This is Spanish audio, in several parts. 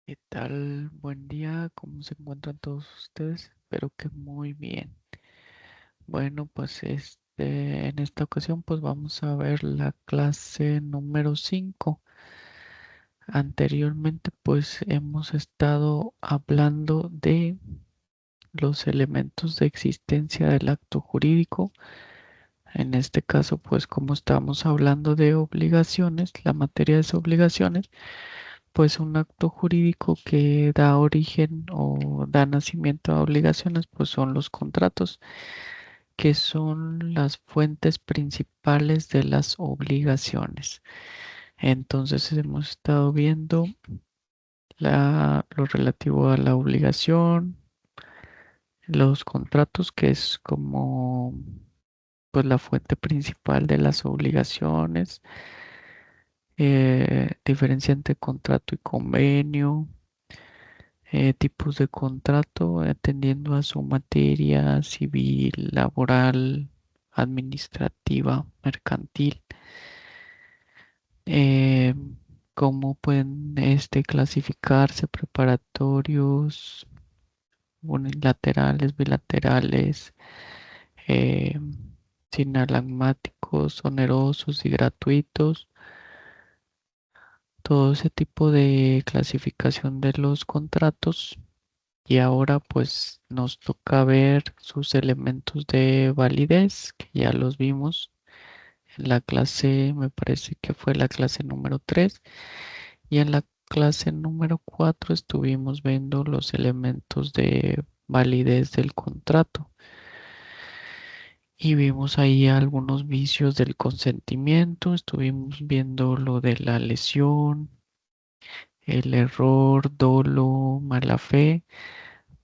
¿Qué tal? Buen día, ¿cómo se encuentran todos ustedes? Espero que muy bien. Bueno, pues en esta ocasión pues vamos a ver la clase número 5. Anteriormente pues hemos estado hablando de los elementos de existencia del acto jurídico. En este caso pues como estamos hablando de obligaciones, la materia es obligaciones. Pues un acto jurídico que da origen o da nacimiento a obligaciones, pues son los contratos, que son las fuentes principales de las obligaciones. Entonces hemos estado viendo lo relativo a la obligación, los contratos, que es como pues la fuente principal de las obligaciones, diferencia entre contrato y convenio, tipos de contrato, atendiendo a su materia civil, laboral, administrativa, mercantil. eh, Cómo pueden clasificarse preparatorios, unilaterales, bilaterales, eh, sinalagmáticos, onerosos y gratuitos. Todo ese tipo de clasificación de los contratos. Y ahora pues nos toca ver sus elementos de validez, que ya los vimos en la clase, me parece que fue la clase número 3. Y en la clase número 4 estuvimos viendo los elementos de validez del contrato. Y vimos ahí algunos vicios del consentimiento, estuvimos viendo lo de la lesión, el error, dolo, mala fe,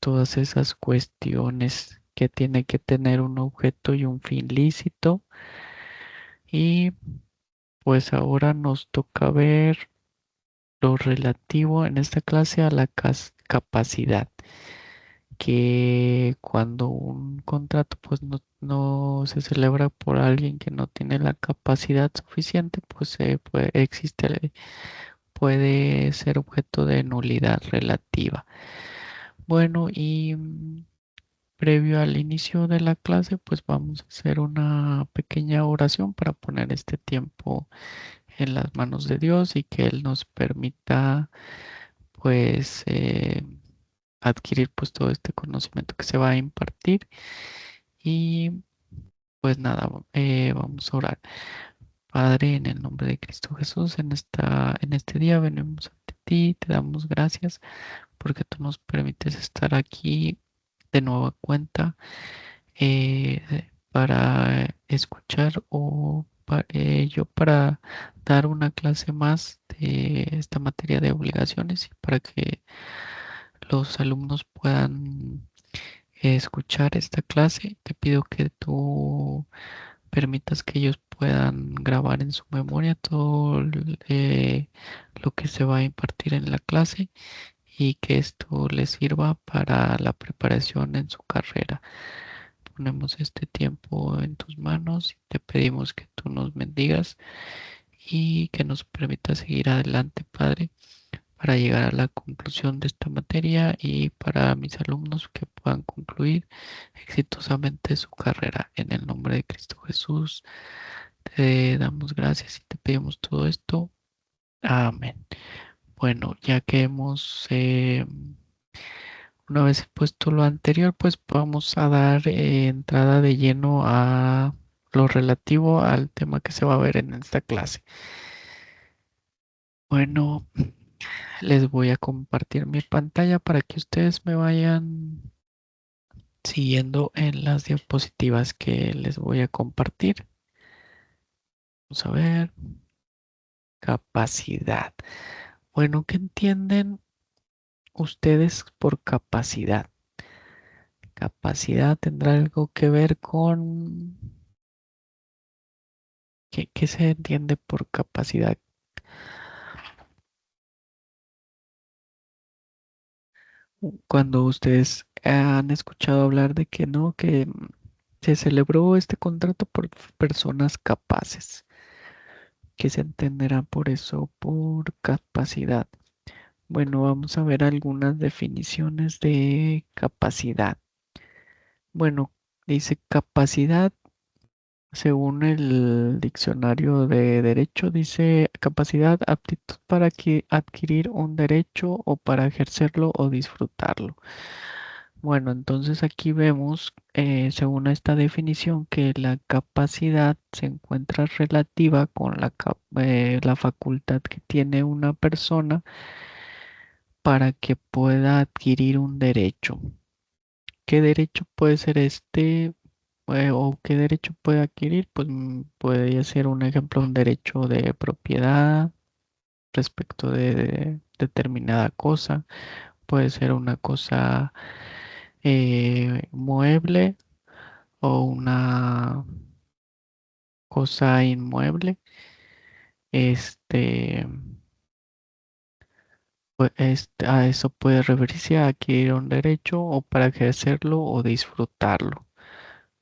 todas esas cuestiones que tiene que tener un objeto y un fin lícito. Y pues ahora nos toca ver lo relativo en esta clase a la capacidad, que cuando un contrato pues no se celebra por alguien que no tiene la capacidad suficiente, pues puede ser objeto de nulidad relativa. Bueno, y previo al inicio de la clase, pues vamos a hacer una pequeña oración para poner este tiempo en las manos de Dios y que Él nos permita, pues, adquirir pues todo este conocimiento que se va a impartir. Y pues nada, vamos a orar. Padre, en el nombre de Cristo Jesús, en este día venimos ante ti, te damos gracias porque tú nos permites estar aquí de nueva cuenta, para escuchar yo para dar una clase más de esta materia de obligaciones y para que los alumnos puedan escuchar esta clase. Te pido que tú permitas que ellos puedan grabar en su memoria todo lo que se va a impartir en la clase y que esto les sirva para la preparación en su carrera. Ponemos este tiempo en tus manos y te pedimos que tú nos bendigas y que nos permita seguir adelante, Padre, para llegar a la conclusión de esta materia y para mis alumnos que puedan concluir exitosamente su carrera. En el nombre de Cristo Jesús, te damos gracias y te pedimos todo esto. Amén. Bueno, ya que hemos una vez puesto lo anterior, pues vamos a dar entrada de lleno a lo relativo al tema que se va a ver en esta clase. Bueno, les voy a compartir mi pantalla para que ustedes me vayan siguiendo en las diapositivas que les voy a compartir. Vamos a ver, capacidad. Bueno, ¿qué entienden ustedes por capacidad? Capacidad tendrá algo que ver con... ¿Qué se entiende por capacidad? Cuando ustedes han escuchado hablar de que no, que se celebró este contrato por personas capaces, que se entenderá por eso, por capacidad. Bueno, vamos a ver algunas definiciones de capacidad. Bueno, dice capacidad, según el diccionario de derecho, dice capacidad, aptitud para adquirir un derecho o para ejercerlo o disfrutarlo. Bueno, entonces aquí vemos, según esta definición, que la capacidad se encuentra relativa con la facultad que tiene una persona para que pueda adquirir un derecho. ¿Qué derecho puede ser este? ¿O qué derecho puede adquirir? Pues podría ser un ejemplo, un derecho de propiedad respecto de determinada cosa. Puede ser una cosa mueble o una cosa inmueble. Este, a eso puede referirse a adquirir un derecho o para ejercerlo o disfrutarlo.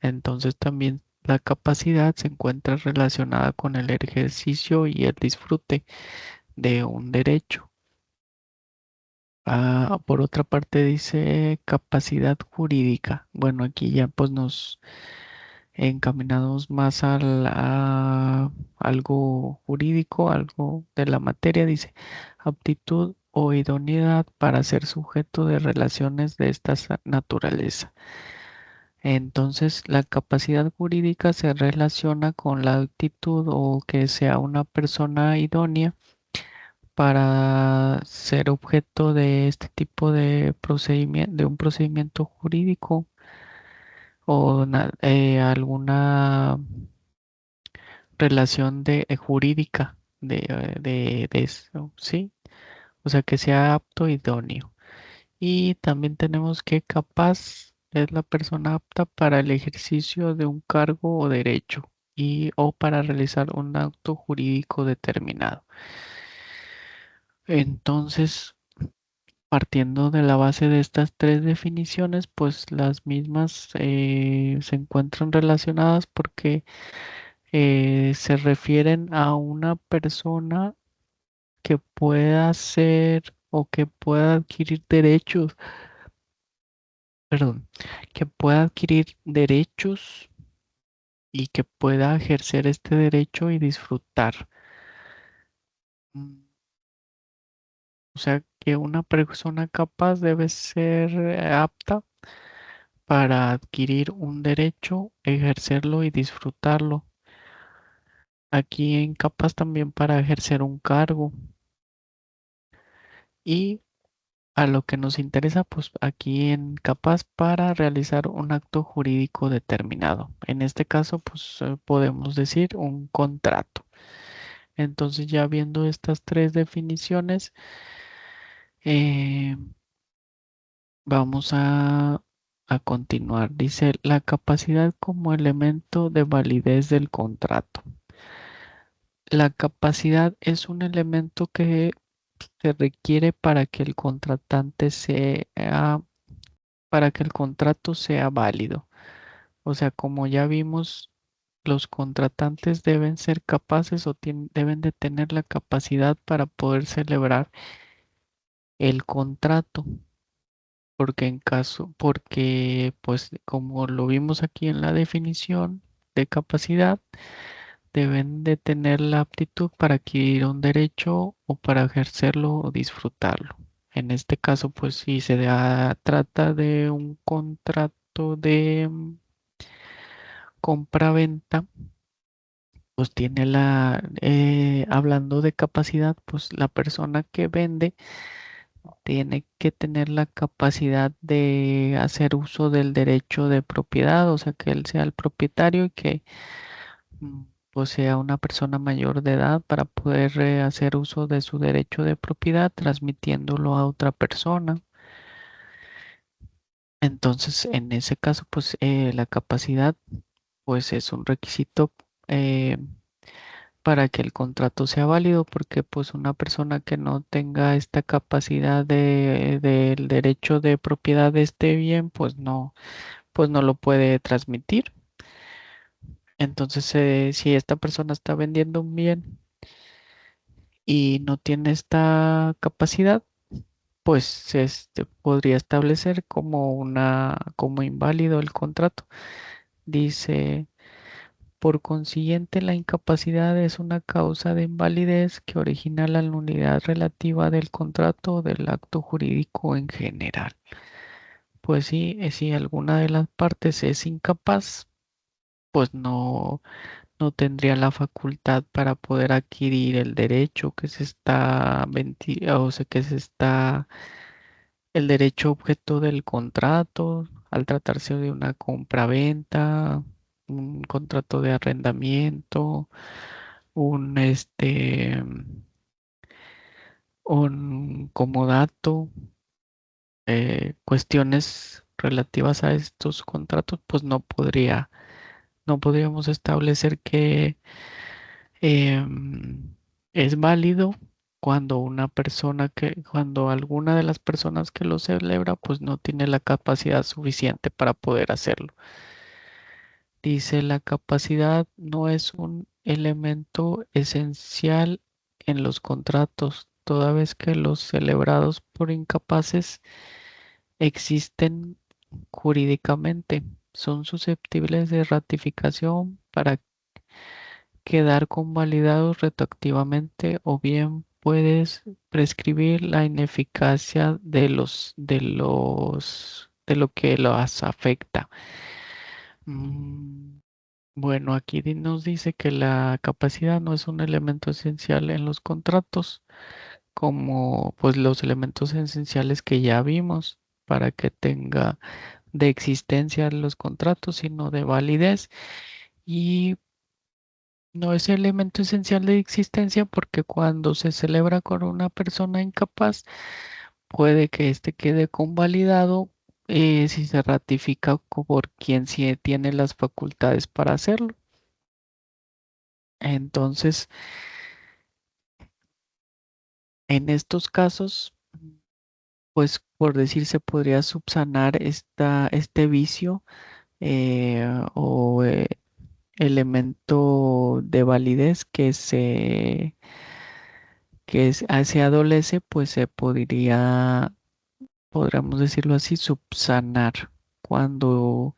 Entonces también la capacidad se encuentra relacionada con el ejercicio y el disfrute de un derecho. Por otra parte dice capacidad jurídica. Bueno, aquí ya pues nos encaminamos más a algo jurídico, algo de la materia. Dice aptitud o idoneidad para ser sujeto de relaciones de esta naturaleza. Entonces, la capacidad jurídica se relaciona con la actitud o que sea una persona idónea para ser objeto de este tipo de procedimiento, de un procedimiento jurídico o alguna relación jurídica de eso, ¿sí? O sea, que sea apto, idóneo. Y también tenemos que capaz es la persona apta para el ejercicio de un cargo o derecho y o para realizar un acto jurídico determinado. Entonces, partiendo de la base de estas tres definiciones, pues las mismas se encuentran relacionadas porque se refieren a una persona que pueda ser o que pueda adquirir derechos, perdón, que pueda adquirir derechos y que pueda ejercer este derecho y disfrutar. Mm, O sea, que una persona capaz debe ser apta para adquirir un derecho, ejercerlo y disfrutarlo. Aquí en capaz también para ejercer un cargo y a lo que nos interesa, pues aquí en capaz para realizar un acto jurídico determinado. En este caso, pues podemos decir un contrato. Entonces, ya viendo estas tres definiciones, eh, vamos a continuar. Dice la capacidad como elemento de validez del contrato. La capacidad es un elemento que se requiere para que el contratante sea, para que el contrato sea válido. O sea, como ya vimos, los contratantes deben ser capaces o deben de tener la capacidad para poder celebrar el contrato. Porque pues como lo vimos aquí en la definición de capacidad, deben de tener la aptitud para adquirir un derecho o para ejercerlo o disfrutarlo. En este caso, pues si trata de un contrato de compra-venta, pues tiene hablando de capacidad, pues la persona que vende tiene que tener la capacidad de hacer uso del derecho de propiedad, o sea, que él sea el propietario y que mm, pues sea una persona mayor de edad para poder hacer uso de su derecho de propiedad, transmitiéndolo a otra persona. Entonces, en ese caso, pues la capacidad, pues es un requisito eh, para que el contrato sea válido, porque pues una persona que no tenga esta capacidad del derecho de propiedad de este bien, pues no lo puede transmitir. Entonces, si esta persona está vendiendo un bien y no tiene esta capacidad, pues podría establecer como inválido el contrato. Dice, por consiguiente, la incapacidad es una causa de invalidez que origina la nulidad relativa del contrato o del acto jurídico en general. Pues sí, si alguna de las partes es incapaz, pues no tendría la facultad para poder adquirir el derecho que se está o sea, que se está el derecho objeto del contrato al tratarse de una compraventa, un contrato de arrendamiento, un un comodato, cuestiones relativas a estos contratos, pues no podríamos establecer que es válido cuando alguna de las personas que lo celebra, pues no tiene la capacidad suficiente para poder hacerlo. Dice, la capacidad no es un elemento esencial en los contratos, toda vez que los celebrados por incapaces existen jurídicamente, son susceptibles de ratificación para quedar convalidados retroactivamente o bien puedes prescribir la ineficacia de lo que los afecta. Mm, bueno, aquí nos dice que la capacidad no es un elemento esencial en los contratos, como pues los elementos esenciales que ya vimos para que tenga de existencia los contratos, sino de validez. Y no es elemento esencial de existencia porque cuando se celebra con una persona incapaz, puede que éste quede convalidado si se ratifica por quien sí tiene las facultades para hacerlo. Entonces, en estos casos, pues por decir, se podría subsanar este vicio o elemento de validez se adolece, pues podríamos decirlo así, subsanar cuando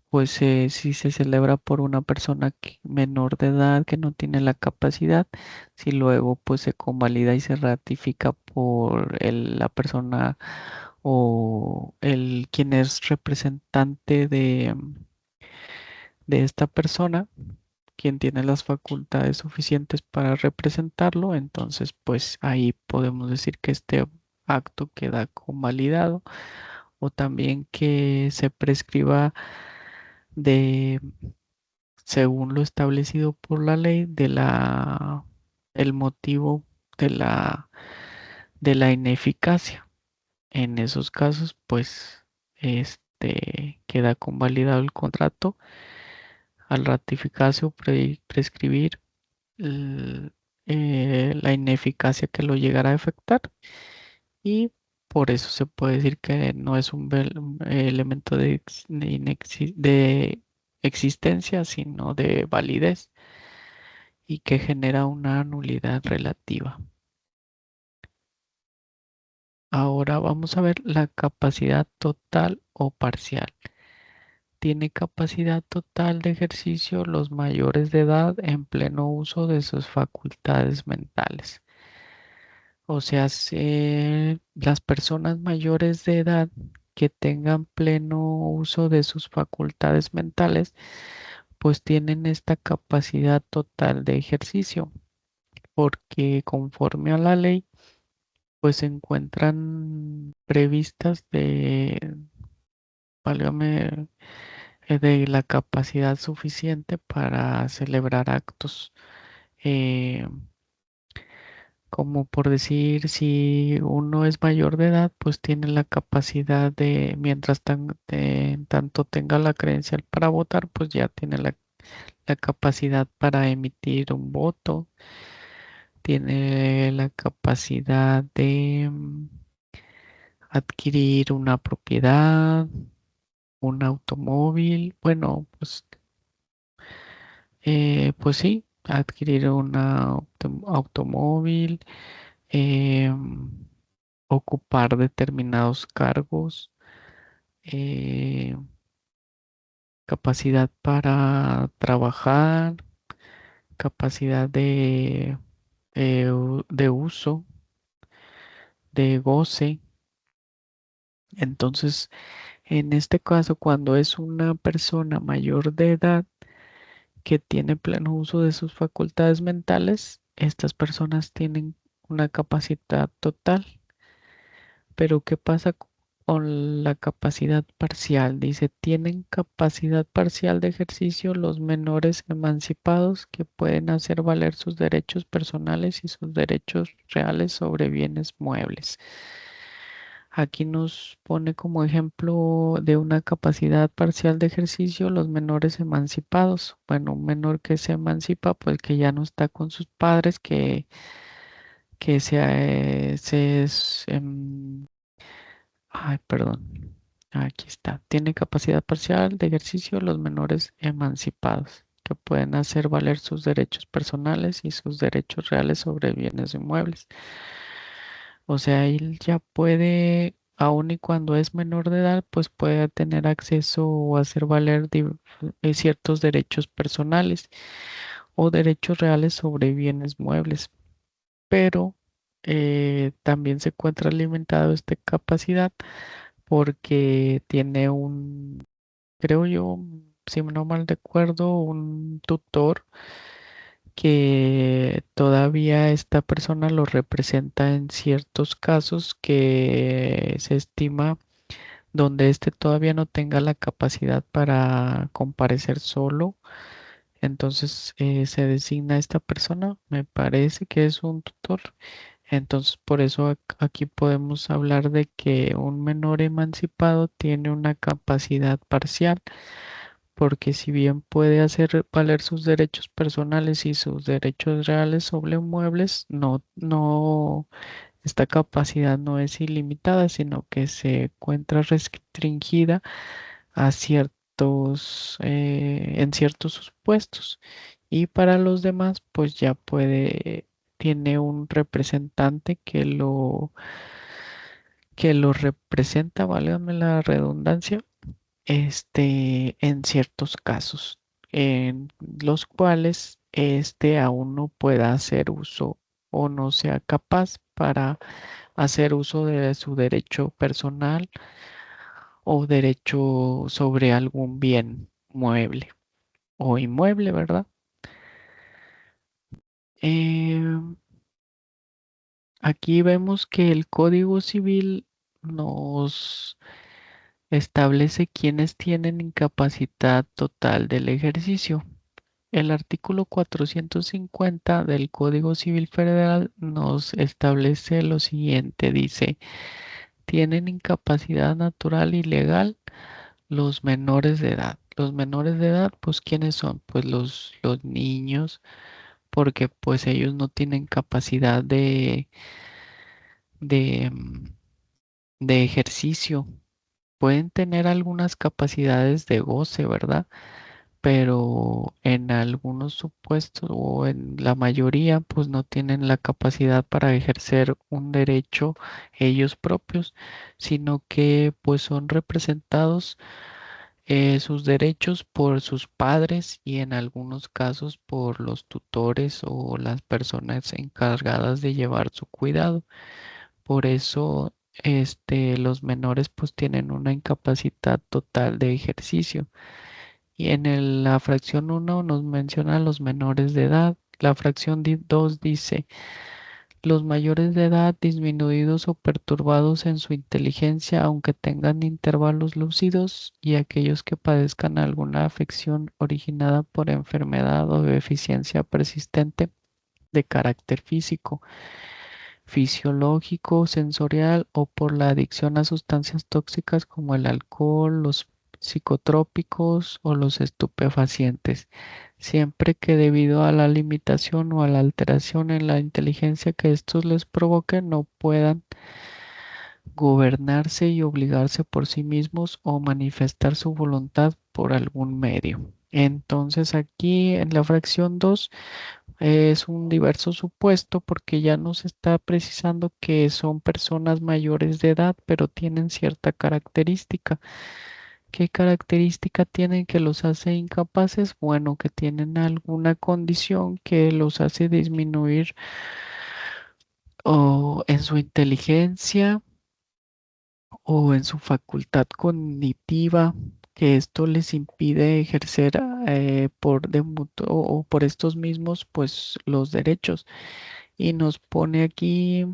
pues si se celebra por una persona menor de edad que no tiene la capacidad, si luego pues se convalida y se ratifica por la persona o quien es representante de esta persona, quien tiene las facultades suficientes para representarlo, entonces pues ahí podemos decir que este acto queda convalidado o también que se prescriba de, según lo establecido por la ley, el motivo de de la ineficacia. En esos casos, pues, queda convalidado el contrato al ratificarse o prescribir l- la ineficacia que lo llegará a afectar y por eso se puede decir que no es un elemento de existencia, sino de validez y que genera una nulidad relativa. Ahora vamos a ver la capacidad total o parcial. Tiene capacidad total de ejercicio los mayores de edad en pleno uso de sus facultades mentales. O sea, las personas mayores de edad que tengan pleno uso de sus facultades mentales, pues tienen esta capacidad total de ejercicio, porque conforme a la ley, pues se encuentran previstas válgame, de la capacidad suficiente para celebrar actos. eh, Como por decir, si uno es mayor de edad, pues tiene la capacidad mientras tanto tenga la credencial para votar, pues ya tiene la capacidad para emitir un voto, tiene la capacidad de adquirir una propiedad, un automóvil, bueno, pues sí, adquirir un automóvil. ocupar determinados cargos, eh, capacidad para trabajar, capacidad de uso, de goce. Entonces, en este caso, cuando es una persona mayor de edad que tiene pleno uso de sus facultades mentales, estas personas tienen una capacidad total. Pero ¿qué pasa con la capacidad parcial? Dice, tienen capacidad parcial de ejercicio los menores emancipados que pueden hacer valer sus derechos personales y sus derechos reales sobre bienes muebles. Aquí nos pone como ejemplo de una capacidad parcial de ejercicio los menores emancipados. Bueno, un menor que se emancipa, pues que ya no está con sus padres, que ay, perdón. Aquí está. Tiene capacidad parcial de ejercicio los menores emancipados, que pueden hacer valer sus derechos personales y sus derechos reales sobre bienes inmuebles. O sea, él ya puede, aun y cuando es menor de edad, pues puede tener acceso o hacer valer ciertos derechos personales o derechos reales sobre bienes muebles. Pero también se encuentra limitado esta capacidad porque tiene creo yo, si no mal recuerdo, un tutor que todavía esta persona lo representa en ciertos casos que se estima donde éste todavía no tenga la capacidad para comparecer solo. Entonces se designa a esta persona, me parece que es un tutor. Entonces, por eso aquí podemos hablar de que un menor emancipado tiene una capacidad parcial, porque si bien puede hacer valer sus derechos personales y sus derechos reales sobre muebles, esta capacidad no es ilimitada, sino que se encuentra restringida a en ciertos supuestos. Y para los demás, pues ya tiene un representante que lo representa, válgame la redundancia, en ciertos casos, en los cuales aún no pueda hacer uso o no sea capaz para hacer uso de su derecho personal o derecho sobre algún bien mueble o inmueble, ¿verdad? Eh, Aquí vemos que el Código Civil nos establece quienes tienen incapacidad total del ejercicio. El artículo 450 del Código Civil Federal nos establece lo siguiente, dice, tienen incapacidad natural y legal los menores de edad. Los menores de edad, pues, ¿quiénes son? Pues los niños, porque pues ellos no tienen capacidad de, mm, de ejercicio. Pueden tener algunas capacidades de goce, ¿verdad? Pero en algunos supuestos o en la mayoría, pues no tienen la capacidad para ejercer un derecho ellos propios, sino que pues son representados sus derechos por sus padres y en algunos casos por los tutores o las personas encargadas de llevar su cuidado. Por eso, los menores pues tienen una incapacidad total de ejercicio. Y en la fracción uno nos menciona los menores de edad. La fracción 2 dice, los mayores de edad disminuidos o perturbados en su inteligencia, aunque tengan intervalos lúcidos, y aquellos que padezcan alguna afección originada por enfermedad o deficiencia persistente de carácter físico, fisiológico, sensorial o por la adicción a sustancias tóxicas como el alcohol, los psicotrópicos o los estupefacientes, siempre que debido a la limitación o a la alteración en la inteligencia que estos les provoquen no puedan gobernarse y obligarse por sí mismos o manifestar su voluntad por algún medio. Entonces aquí en la fracción 2 es un diverso supuesto porque ya nos está precisando que son personas mayores de edad, pero tienen cierta característica. ¿Qué característica tienen que los hace incapaces? Bueno, que tienen alguna condición que los hace disminuir o en su inteligencia o en su facultad cognitiva, que esto les impide ejercer o por estos mismos, pues los derechos. Y nos pone aquí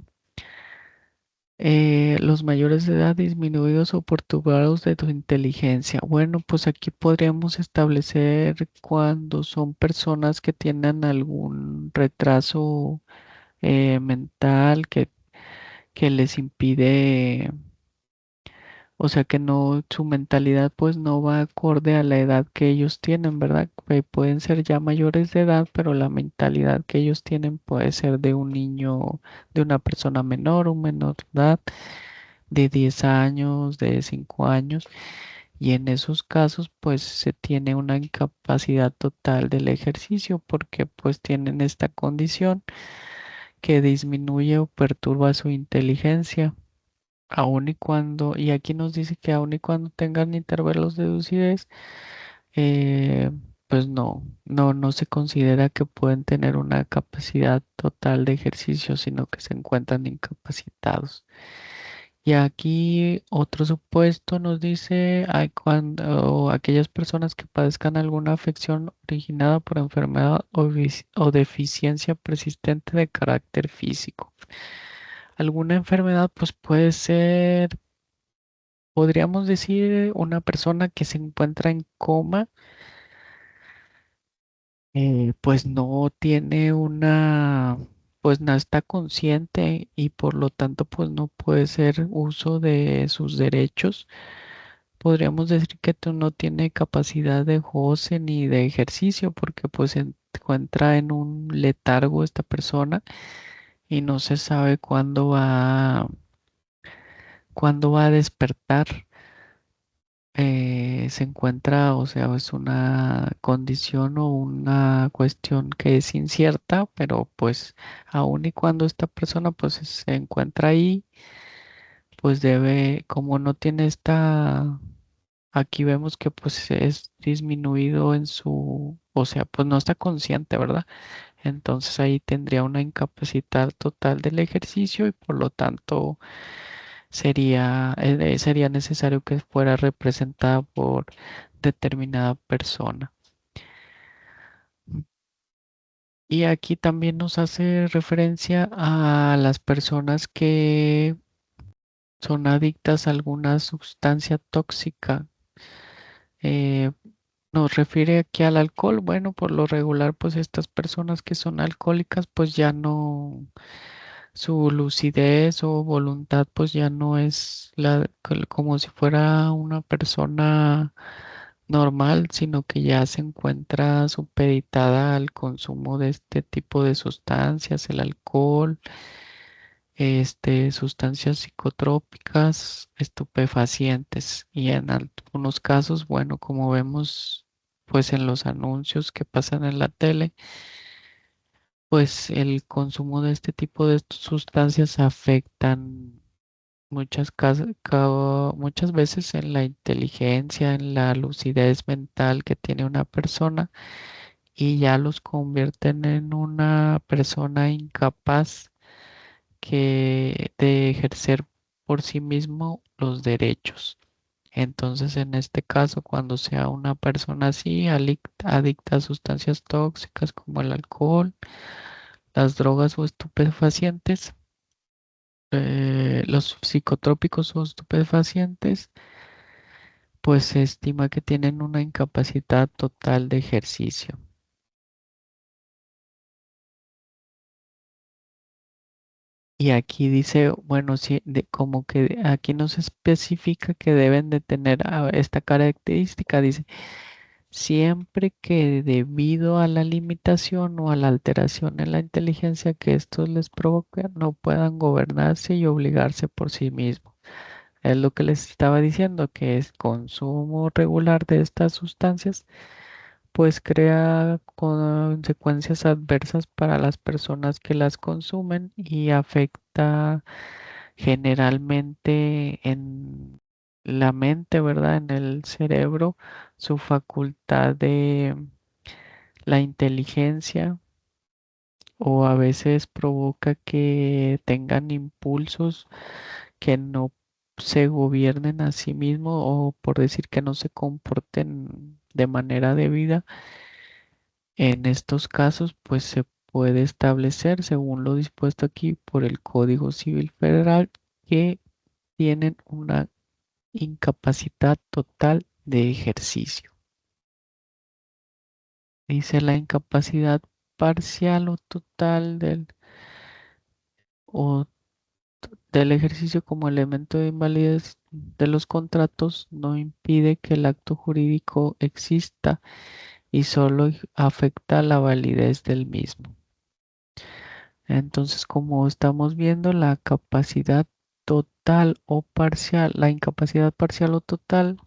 los mayores de edad disminuidos o perturbados de tu inteligencia. Bueno, pues aquí podríamos establecer cuando son personas que tienen algún retraso mental que les impide, o sea que no, su mentalidad pues no va acorde a la edad que ellos tienen, ¿verdad? Pueden ser ya mayores de edad, pero la mentalidad que ellos tienen puede ser de un niño, de una persona menor, un menor de edad, de 10 años, de 5 años, y en esos casos pues se tiene una incapacidad total del ejercicio porque pues tienen esta condición que disminuye o perturba su inteligencia. Aun y cuando, y aquí nos dice que aun y cuando tengan intervalos de lucidez, eh, pues no se considera que pueden tener una capacidad total de ejercicio, sino que se encuentran incapacitados. Y aquí otro supuesto nos dice, hay cuando aquellas personas que padezcan alguna afección originada por enfermedad o deficiencia persistente de carácter físico. Alguna enfermedad pues puede ser, podríamos decir, una persona que se encuentra en coma, pues no tiene pues no está consciente y por lo tanto pues no puede hacer uso de sus derechos. Podríamos decir que tú no tiene capacidad de goce ni de ejercicio porque pues se encuentra en un letargo esta persona y no se sabe cuándo va a despertar. Se encuentra, o sea, es una condición o una cuestión que es incierta, pero pues aun y cuando esta persona pues se encuentra ahí, pues debe, como no tiene aquí vemos que pues es disminuido en o sea, pues no está consciente, ¿verdad? Entonces ahí tendría una incapacidad total del ejercicio y por lo tanto sería necesario que fuera representada por determinada persona. Y aquí también nos hace referencia a las personas que son adictas a alguna sustancia tóxica. Eh, Nos refiere aquí al alcohol. Bueno, por lo regular, pues estas personas que son alcohólicas, pues ya no, su lucidez o voluntad, pues ya no es como si fuera una persona normal, sino que ya se encuentra supeditada al consumo de este tipo de sustancias, el alcohol, sustancias psicotrópicas, estupefacientes y en algunos casos, bueno, como vemos pues en los anuncios que pasan en la tele, pues el consumo de este tipo de sustancias afectan muchas veces en la inteligencia, en la lucidez mental que tiene una persona y ya los convierten en una persona incapaz de ejercer por sí mismo los derechos. Entonces, en este caso, cuando sea una persona así, adicta a sustancias tóxicas como el alcohol, las drogas o estupefacientes, los psicotrópicos o estupefacientes, pues se estima que tienen una incapacidad total de ejercicio. Y aquí dice, bueno, sí, como que aquí nos especifica que deben de tener esta característica, dice, siempre que debido a la limitación o a la alteración en la inteligencia que estos les provoca, no puedan gobernarse y obligarse por sí mismos. Es lo que les estaba diciendo, que es consumo regular de estas sustancias pues crea consecuencias adversas para las personas que las consumen y afecta generalmente en la mente, ¿verdad? En el cerebro, su facultad de la inteligencia o a veces provoca que tengan impulsos que no se gobiernen a sí mismos o por decir que no se comporten de manera debida. En estos casos, pues se puede establecer, según lo dispuesto aquí por el Código Civil Federal, que tienen una incapacidad total de ejercicio. Dice la incapacidad parcial o total o del ejercicio como elemento de invalidez de los contratos no impide que el acto jurídico exista y solo afecta la validez del mismo. Entonces, como estamos viendo, la capacidad total o parcial, la incapacidad parcial o total,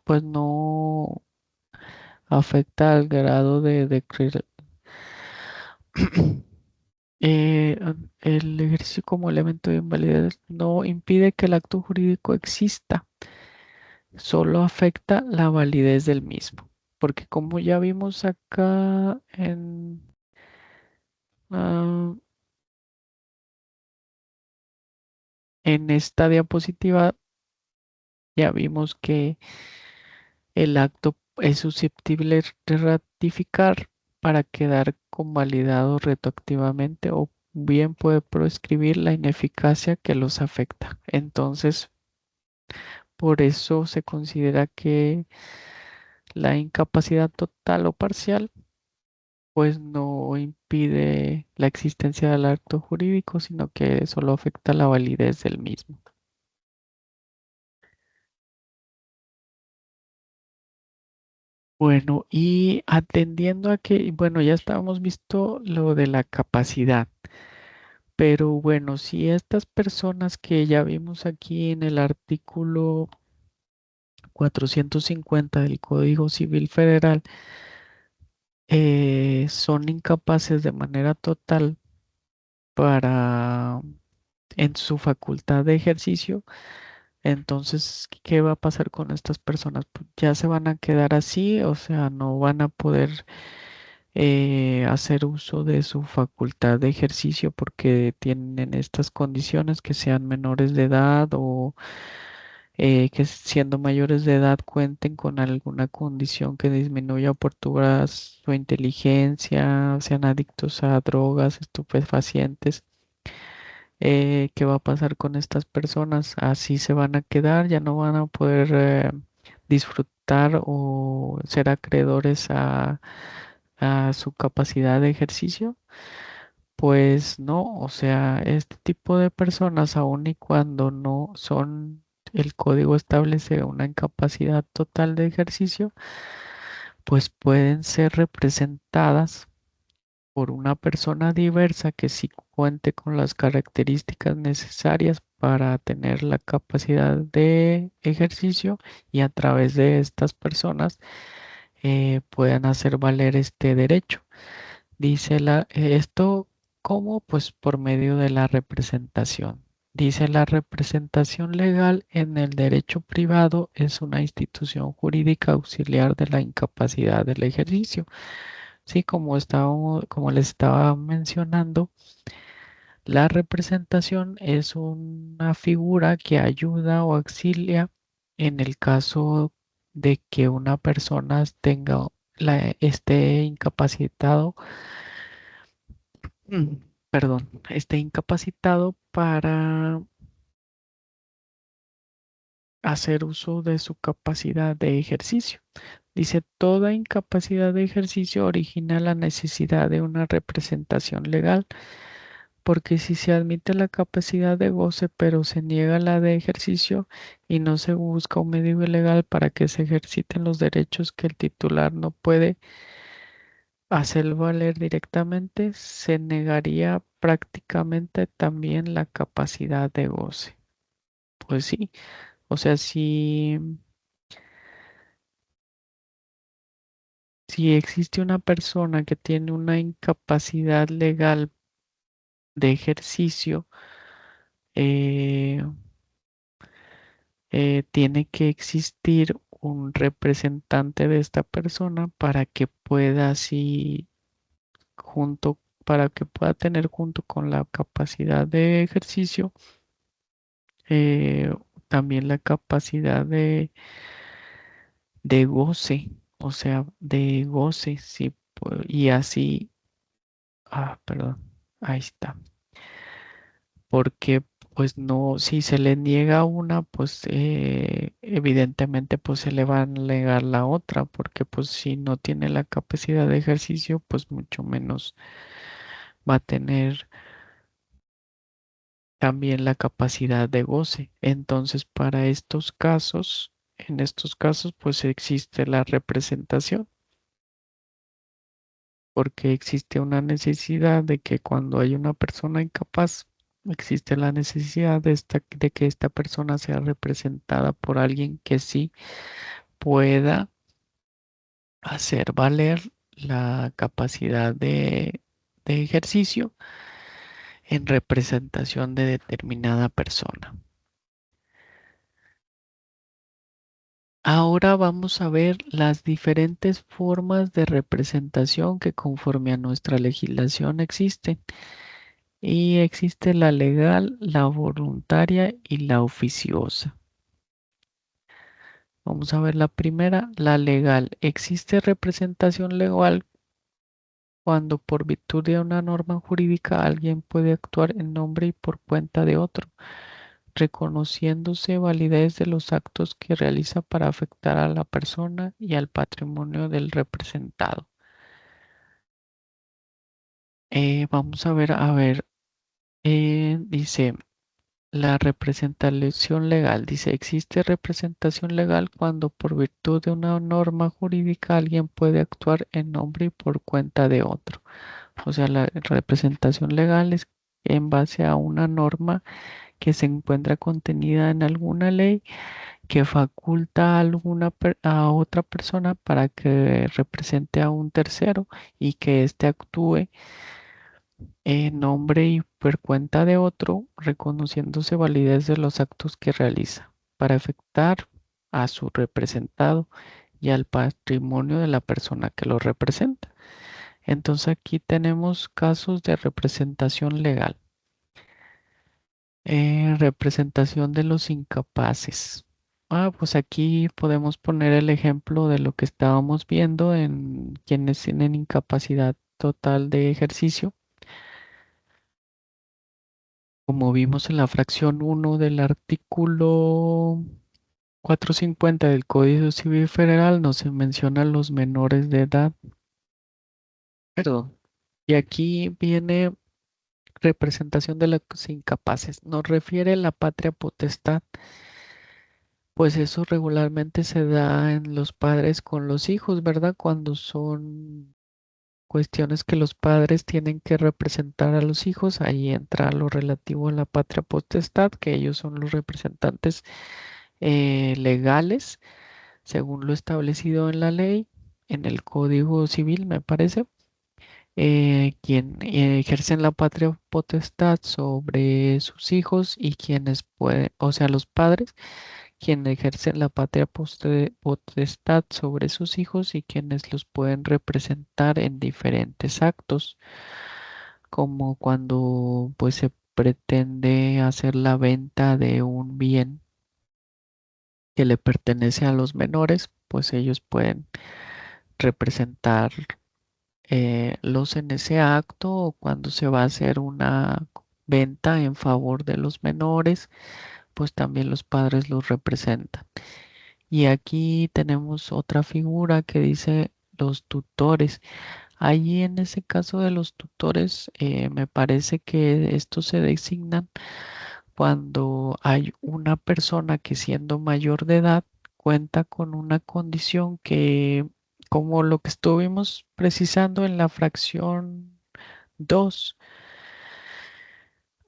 pues no afecta al grado eh, el ejercicio como elemento de invalidez no impide que el acto jurídico exista, solo afecta la validez del mismo. Porque como ya vimos acá ah, en esta diapositiva, ya vimos que el acto es susceptible de ratificar para quedar convalidado retroactivamente o bien puede prescribir la ineficacia que los afecta. Entonces, por eso se considera que la incapacidad total o parcial pues no impide la existencia del acto jurídico, sino que solo afecta la validez del mismo. Bueno, y atendiendo a que, bueno, ya estábamos visto lo de la capacidad, pero bueno, si estas personas que ya vimos aquí en el artículo 450 del Código Civil Federal son incapaces de manera total para en su facultad de ejercicio, entonces, ¿qué va a pasar con estas personas? Pues ya se van a quedar así, o sea, no van a poder hacer uso de su facultad de ejercicio porque tienen estas condiciones que sean menores de edad o que siendo mayores de edad cuenten con alguna condición que disminuya o perturba su inteligencia, sean adictos a drogas, estupefacientes. ¿Qué va a pasar con estas personas? Así se van a quedar, ya no van a poder disfrutar o ser acreedores a su capacidad de ejercicio. Pues no, o sea, este tipo de personas, aun y cuando no son, el código establece una incapacidad total de ejercicio, pues pueden ser representadas por una persona diversa que sí cuente con las características necesarias para tener la capacidad de ejercicio y a través de estas personas puedan hacer valer este derecho. Dice esto como pues por medio de la representación. Dice la representación legal en el derecho privado es una institución jurídica auxiliar de la incapacidad del ejercicio. Sí, como les estaba mencionando, la representación es una figura que ayuda o auxilia en el caso de que una persona esté incapacitado, mm, perdón, esté incapacitado para hacer uso de su capacidad de ejercicio. Dice, toda incapacidad de ejercicio origina la necesidad de una representación legal, porque si se admite la capacidad de goce, pero se niega la de ejercicio y no se busca un medio legal para que se ejerciten los derechos que el titular no puede hacer valer directamente, se negaría prácticamente también la capacidad de goce. Pues sí, o sea, si existe una persona que tiene una incapacidad legal de ejercicio, eh, tiene que existir un representante de esta persona para que pueda así junto, para que pueda tener junto con la capacidad de ejercicio, eh, también la capacidad de goce, o sea, de goce, sí, y así, perdón, ahí está, porque pues no, si se le niega una, pues evidentemente pues se le va a negar la otra, porque pues si no tiene la capacidad de ejercicio, pues mucho menos va a tener también la capacidad de goce. Entonces, para estos casos, en estos casos, pues existe la representación, porque existe una necesidad de que cuando hay una persona incapaz, existe la necesidad de que esta persona sea representada por alguien que sí pueda hacer valer la capacidad de ejercicio en representación de determinada persona. Ahora vamos a ver las diferentes formas de representación que conforme a nuestra legislación existen. Y existe la legal, la voluntaria y la oficiosa. Vamos a ver la primera, la legal. Existe representación legal cuando por virtud de una norma jurídica alguien puede actuar en nombre y por cuenta de otro, reconociéndose validez de los actos que realiza para afectar a la persona y al patrimonio del representado. Vamos a ver, dice la representación legal. Dice, existe representación legal cuando por virtud de una norma jurídica alguien puede actuar en nombre y por cuenta de otro. O sea, la representación legal es en base a una norma que se encuentra contenida en alguna ley que faculta a a otra persona para que represente a un tercero y que éste actúe en nombre y por cuenta de otro, reconociéndose validez de los actos que realiza para afectar a su representado y al patrimonio de la persona que lo representa. Entonces aquí tenemos casos de representación legal. Representación de los incapaces. Pues aquí podemos poner el ejemplo de lo que estábamos viendo en quienes tienen incapacidad total de ejercicio, como vimos en la fracción uno del artículo 450 del Código Civil Federal, no se mencionan los menores de edad. Perdón. Y aquí viene representación de los incapaces. Nos refiere la patria potestad, pues eso regularmente se da en los padres con los hijos, ¿verdad? Cuando son cuestiones que los padres tienen que representar a los hijos, ahí entra lo relativo a la patria potestad, que ellos son los representantes legales, según lo establecido en la ley, en el Código Civil, me parece, quien ejercen la patria potestad sobre sus hijos y quienes pueden, o sea, los padres, quienes ejercen la patria potestad sobre sus hijos y quienes los pueden representar en diferentes actos, como cuando pues se pretende hacer la venta de un bien que le pertenece a los menores, pues ellos pueden representar los en ese acto o cuando se va a hacer una venta en favor de los menores, pues también los padres los representan. Y aquí tenemos otra figura que dice los tutores. Allí en ese caso de los tutores, me parece que estos se designan cuando hay una persona que siendo mayor de edad cuenta con una condición que, como lo que estuvimos precisando en la fracción 2,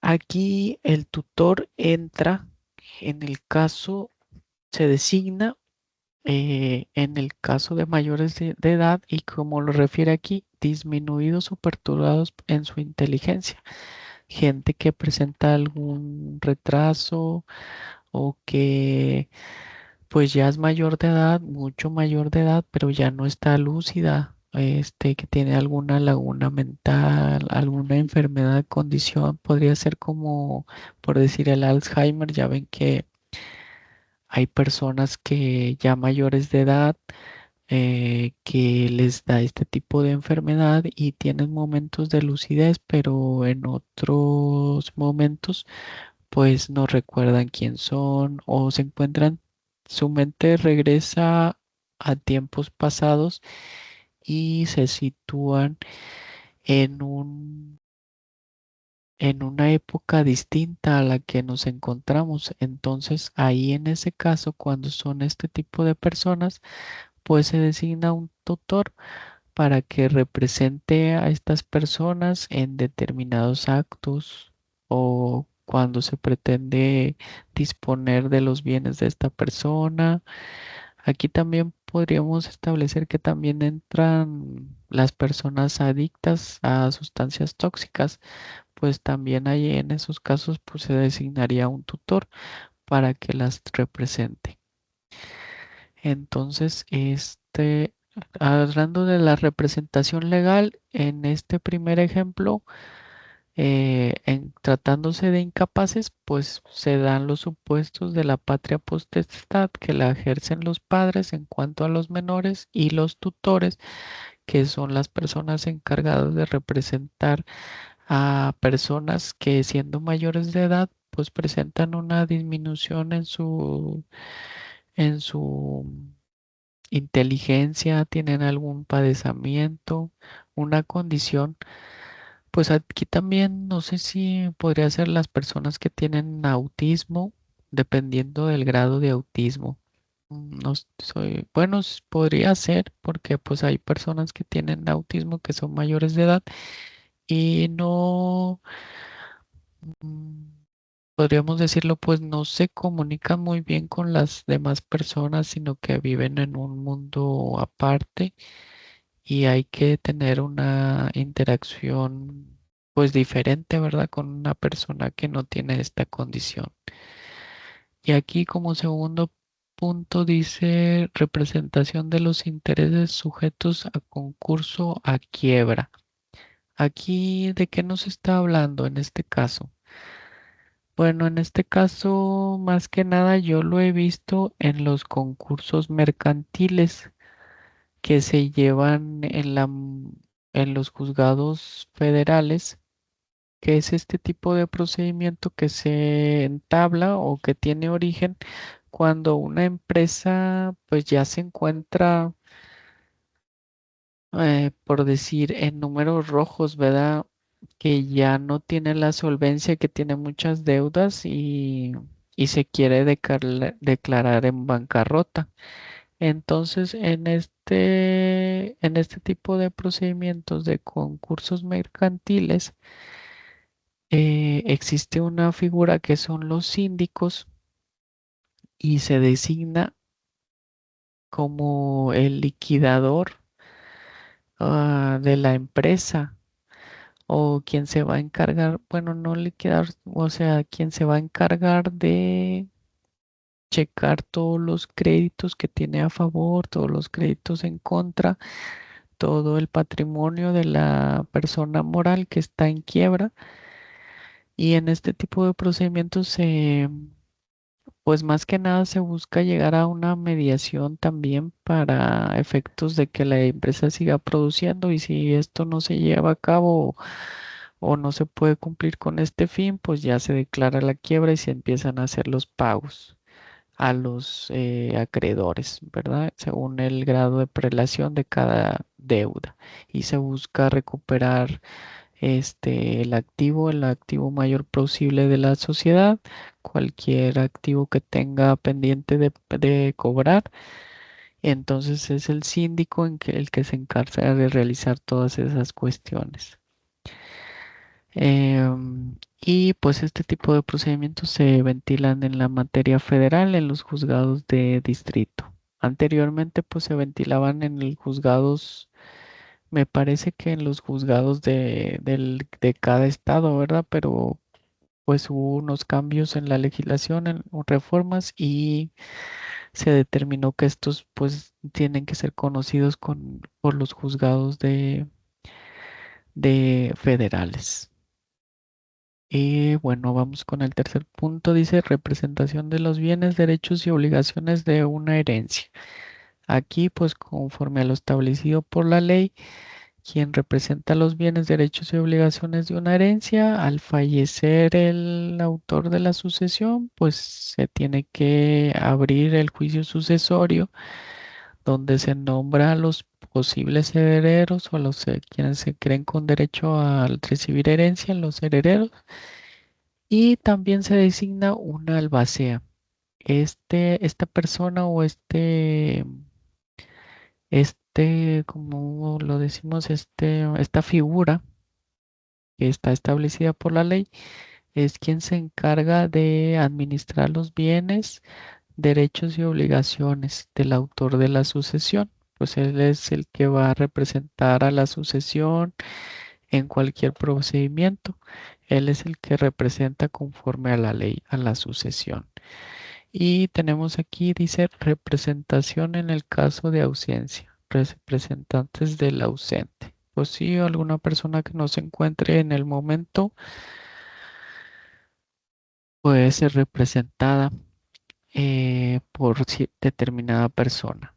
aquí el tutor entra, en el caso se designa en el caso de mayores de edad y como lo refiere aquí, disminuidos o perturbados en su inteligencia. Gente que presenta algún retraso o que pues ya es mayor de edad, mucho mayor de edad, pero ya no está lúcida, que tiene alguna laguna mental, alguna enfermedad, condición, podría ser como, por decir, el Alzheimer. Ya ven que hay personas que ya mayores de edad, que les da este tipo de enfermedad y tienen momentos de lucidez, pero en otros momentos pues no recuerdan quién son o se encuentran, su mente regresa a tiempos pasados y se sitúan en en una época distinta a la que nos encontramos. Entonces, ahí en ese caso, cuando son este tipo de personas, pues se designa un tutor para que represente a estas personas en determinados actos o cuando se pretende disponer de los bienes de esta persona. Aquí también podríamos establecer que también entran las personas adictas a sustancias tóxicas, pues también ahí en esos casos pues se designaría un tutor para que las represente. Entonces, hablando de la representación legal, en este primer ejemplo, en tratándose de incapaces, pues se dan los supuestos de la patria potestad que la ejercen los padres en cuanto a los menores y los tutores, que son las personas encargadas de representar a personas que siendo mayores de edad, pues presentan una disminución en su inteligencia, tienen algún padecimiento, una condición. Pues aquí también no sé si podría ser las personas que tienen autismo, dependiendo del grado de autismo. No soy, bueno, podría ser porque pues hay personas que tienen autismo que son mayores de edad y no, mm, podríamos decirlo, pues no se comunican muy bien con las demás personas, sino que viven en un mundo aparte y hay que tener una interacción pues diferente, ¿verdad? Con una persona que no tiene esta condición. Y aquí como segundo punto dice representación de los intereses sujetos a concurso a quiebra. Aquí, ¿de qué nos está hablando en este caso? Bueno, en este caso, más que nada, yo lo he visto en los concursos mercantiles que se llevan en los juzgados federales, que es este tipo de procedimiento que se entabla o que tiene origen cuando una empresa pues ya se encuentra, por decir, en números rojos, ¿verdad? Que ya no tiene la solvencia, que tiene muchas deudas y se quiere declarar en bancarrota. Entonces, en este tipo de procedimientos de concursos mercantiles, existe una figura que son los síndicos y se designa como el liquidador, de la empresa o quien se va a encargar, bueno, no liquidar, o sea, quien se va a encargar de checar todos los créditos que tiene a favor, todos los créditos en contra, todo el patrimonio de la persona moral que está en quiebra. Y en este tipo de procedimientos pues más que nada se busca llegar a una mediación también para efectos de que la empresa siga produciendo y si esto no se lleva a cabo o no se puede cumplir con este fin, pues ya se declara la quiebra y se empiezan a hacer los pagos a los acreedores, ¿verdad? Según el grado de prelación de cada deuda y se busca recuperar el activo mayor posible de la sociedad, cualquier activo que tenga pendiente de cobrar. Entonces es el síndico el que se encarga de realizar todas esas cuestiones. Y pues este tipo de procedimientos se ventilan en la materia federal en los juzgados de distrito. Anteriormente pues se ventilaban en los juzgados, me parece que en los juzgados de cada estado, ¿verdad? Pero pues hubo unos cambios en la legislación, en reformas y se determinó que estos pues tienen que ser conocidos por los juzgados de federales. Y bueno, vamos con el tercer punto. Dice representación de los bienes, derechos y obligaciones de una herencia. Aquí, pues conforme a lo establecido por la ley, quien representa los bienes, derechos y obligaciones de una herencia, al fallecer el autor de la sucesión, pues se tiene que abrir el juicio sucesorio donde se nombra a los posibles herederos o a los quienes se creen con derecho a recibir herencia, los herederos, y también se designa una albacea. Esta persona o como lo decimos, esta figura que está establecida por la ley es quien se encarga de administrar los bienes, derechos y obligaciones del autor de la sucesión. Pues él es el que va a representar a la sucesión en cualquier procedimiento. Él es el que representa conforme a la ley a la sucesión. Y tenemos aquí, dice, representación en el caso de ausencia, representantes del ausente. Pues sí, alguna persona que no se encuentre en el momento puede ser representada por determinada persona.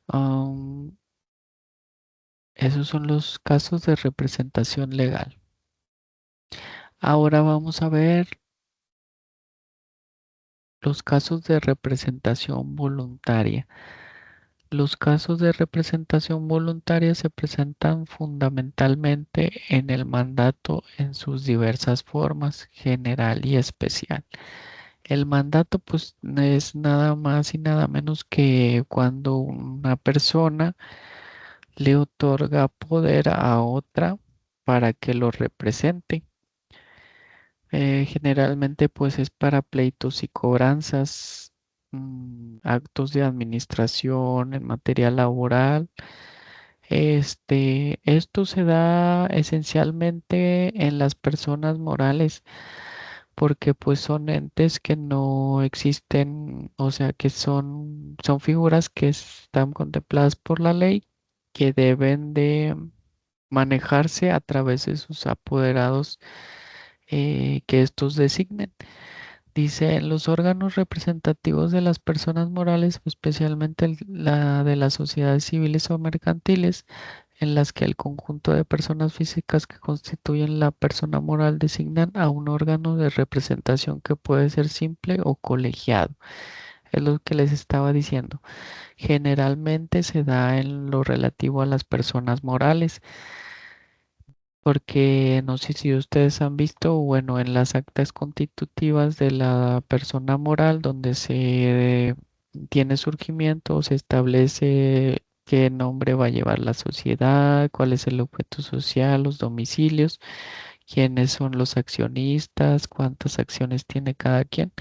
Am, Esos son los casos de representación legal. Ahora vamos a ver los casos de representación voluntaria. Los casos de representación voluntaria se presentan fundamentalmente en el mandato en sus diversas formas, general y especial. El mandato pues es nada más y nada menos que cuando una persona le otorga poder a otra para que lo represente. Generalmente pues es para pleitos y cobranzas, actos de administración en materia laboral. Esto se da esencialmente en las personas morales porque pues son entes que no existen, o sea que son figuras que están contempladas por la ley que deben de manejarse a través de sus apoderados que estos designen. Dice, en los órganos representativos de las personas morales, especialmente la de las sociedades civiles o mercantiles, en las que el conjunto de personas físicas que constituyen la persona moral designan a un órgano de representación que puede ser simple o colegiado. Es lo que les estaba diciendo. Generalmente se da en lo relativo a las personas morales. Porque no sé si ustedes han visto, bueno, en las actas constitutivas de la persona moral donde se tiene surgimiento, se establece qué nombre va a llevar la sociedad, cuál es el objeto social, los domicilios, quiénes son los accionistas, cuántas acciones tiene cada quien.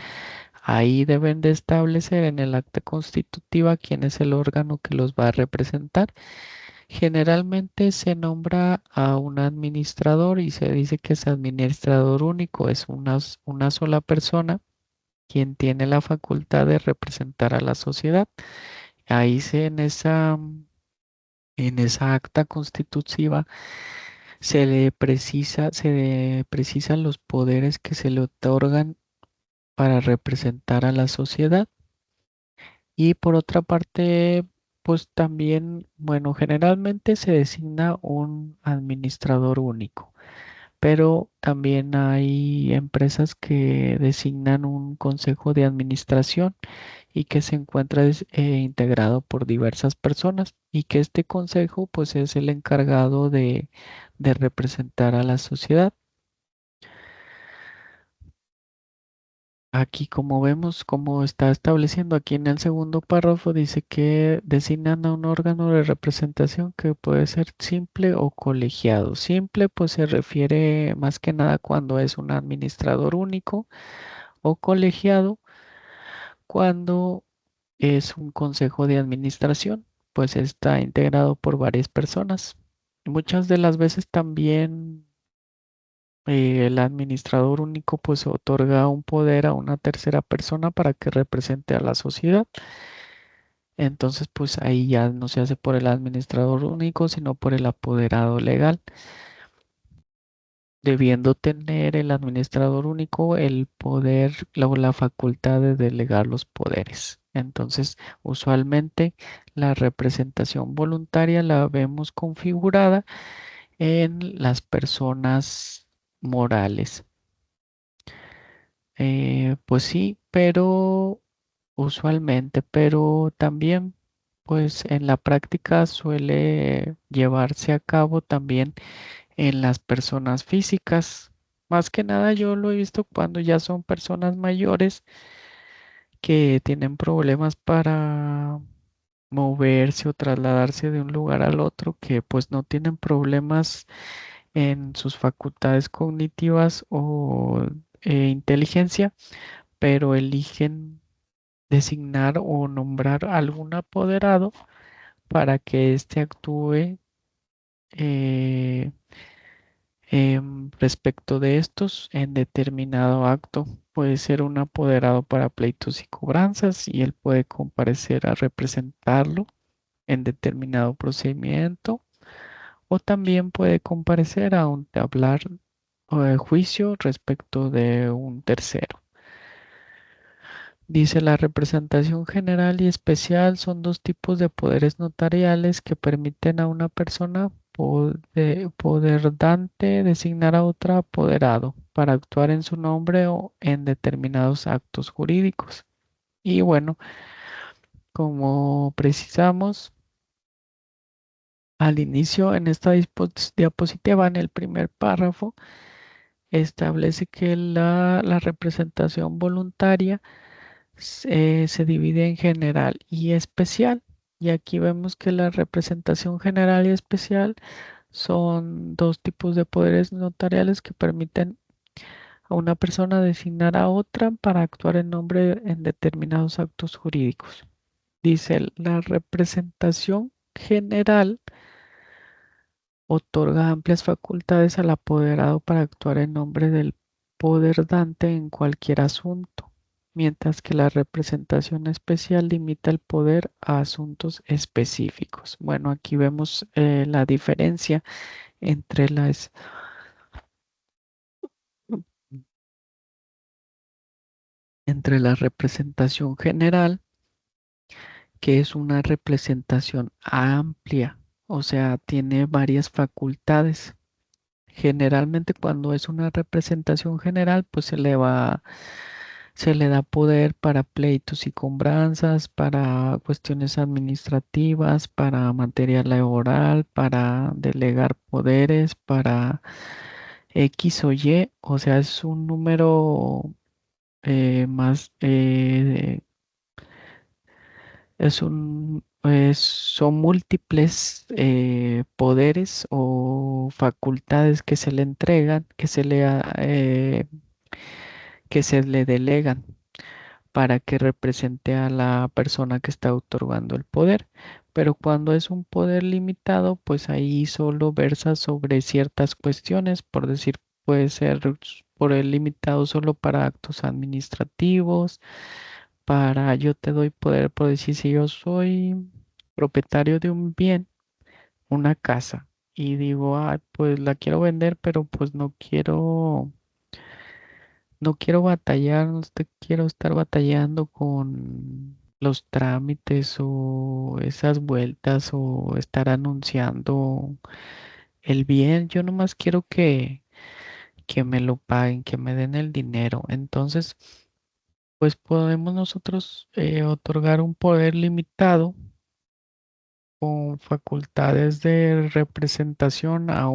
Ahí deben de establecer en el acta constitutiva quién es el órgano que los va a representar. Generalmente se nombra a un administrador y se dice que es administrador único, es una sola persona quien tiene la facultad de representar a la sociedad. Ahí en esa acta constitutiva se le precisan los poderes que se le otorgan para representar a la sociedad. Y por otra parte, pues también, bueno, generalmente se designa un administrador único, pero también hay empresas que designan un consejo de administración y que se encuentra integrado por diversas personas y que este consejo pues es el encargado de representar a la sociedad. Aquí como vemos, como está estableciendo aquí en el segundo párrafo, dice que designan a un órgano de representación que puede ser simple o colegiado. Simple pues se refiere más que nada cuando es un administrador único o colegiado cuando es un consejo de administración, pues está integrado por varias personas. Muchas de las veces también el administrador único pues otorga un poder a una tercera persona para que represente a la sociedad. Entonces pues ahí ya no se hace por el administrador único, sino por el apoderado legal, debiendo tener el administrador único el poder o la facultad de delegar los poderes. Entonces, usualmente la representación voluntaria la vemos configurada en las personas morales. Pues sí, pero usualmente, pero también, pues en la práctica suele llevarse a cabo también en las personas físicas. Más que nada yo lo he visto cuando ya son personas mayores que tienen problemas para moverse o trasladarse de un lugar al otro, que pues no tienen problemas en sus facultades cognitivas o inteligencia, pero eligen designar o nombrar algún apoderado para que éste actúe eh, respecto de estos en determinado acto. Puede ser un apoderado para pleitos y cobranzas y él puede comparecer a representarlo en determinado procedimiento o también puede comparecer a un hablar juicio respecto de un tercero. Dice la representación general y especial son dos tipos de poderes notariales que permiten a una persona poderdante designar a otro apoderado para actuar en su nombre o en determinados actos jurídicos. Y bueno, como precisamos al inicio en esta diapositiva, en el primer párrafo, establece que la representación voluntaria se divide en general y especial. Y aquí vemos que la representación general y especial son dos tipos de poderes notariales que permiten a una persona designar a otra para actuar en nombre en determinados actos jurídicos. Dice, la representación general otorga amplias facultades al apoderado para actuar en nombre del poder dante en cualquier asunto, mientras que la representación especial limita el poder a asuntos específicos. Bueno, aquí vemos la diferencia entre entre la representación general, que es una representación amplia, o sea, tiene varias facultades. Generalmente cuando es una representación general, pues se le da poder para pleitos y cobranzas, para cuestiones administrativas, para materia laboral, para delegar poderes, para X o Y, o sea, es un número más, son múltiples poderes o facultades que se le entregan, que se le delegan para que represente a la persona que está otorgando el poder. Pero cuando es un poder limitado, pues ahí solo versa sobre ciertas cuestiones, por decir, puede ser por el limitado solo para actos administrativos, para yo te doy poder por decir si yo soy propietario de un bien, una casa, y digo, ah, pues la quiero vender, pero pues no quiero batallar, quiero estar batallando con los trámites o esas vueltas o estar anunciando el bien. Yo nomás quiero que me lo paguen, que me den el dinero. Entonces, pues podemos nosotros otorgar un poder limitado con facultades de representación a a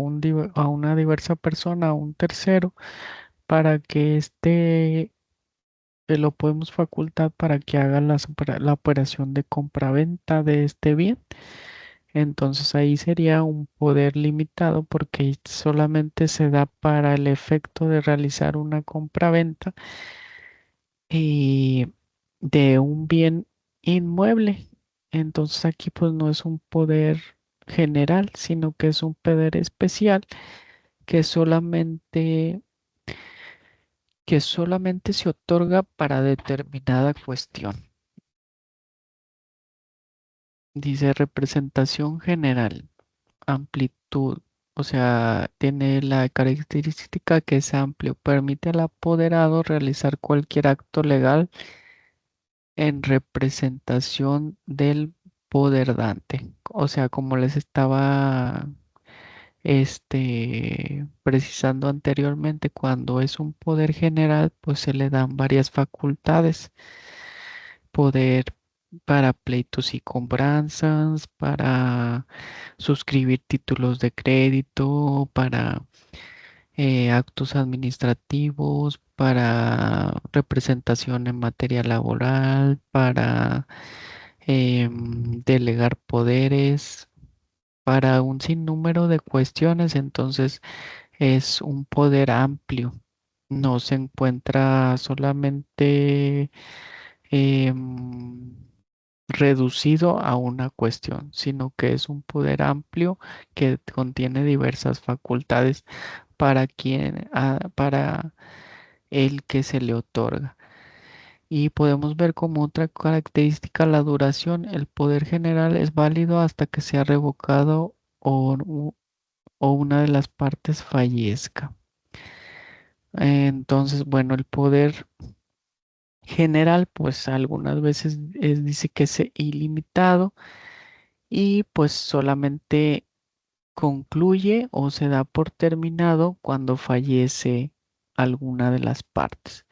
una diversa persona, a un tercero, para que lo podemos facultar para que haga la operación de compraventa de este bien. Entonces ahí sería un poder limitado porque solamente se da para el efecto de realizar una compraventa y de un bien inmueble. Entonces aquí pues no es un poder general, sino que es un poder especial que solamente se otorga para determinada cuestión. Dice representación general, amplitud, o sea, tiene la característica que es amplio, permite al apoderado realizar cualquier acto legal en representación del poder dante. O sea, como les estaba precisando anteriormente, cuando es un poder general, pues se le dan varias facultades. Poder para pleitos y cobranzas, para suscribir títulos de crédito, para actos administrativos, para representación en materia laboral, para delegar poderes, para un sinnúmero de cuestiones. Entonces es un poder amplio. No se encuentra solamente em, reducido a una cuestión, sino que es un poder amplio que contiene diversas facultades para el que se le otorga. Y podemos ver como otra característica la duración. El poder general es válido hasta que sea revocado o una de las partes fallezca. Entonces, bueno, el poder general, pues algunas veces dice que es ilimitado y pues solamente concluye o se da por terminado cuando fallece alguna de las partes.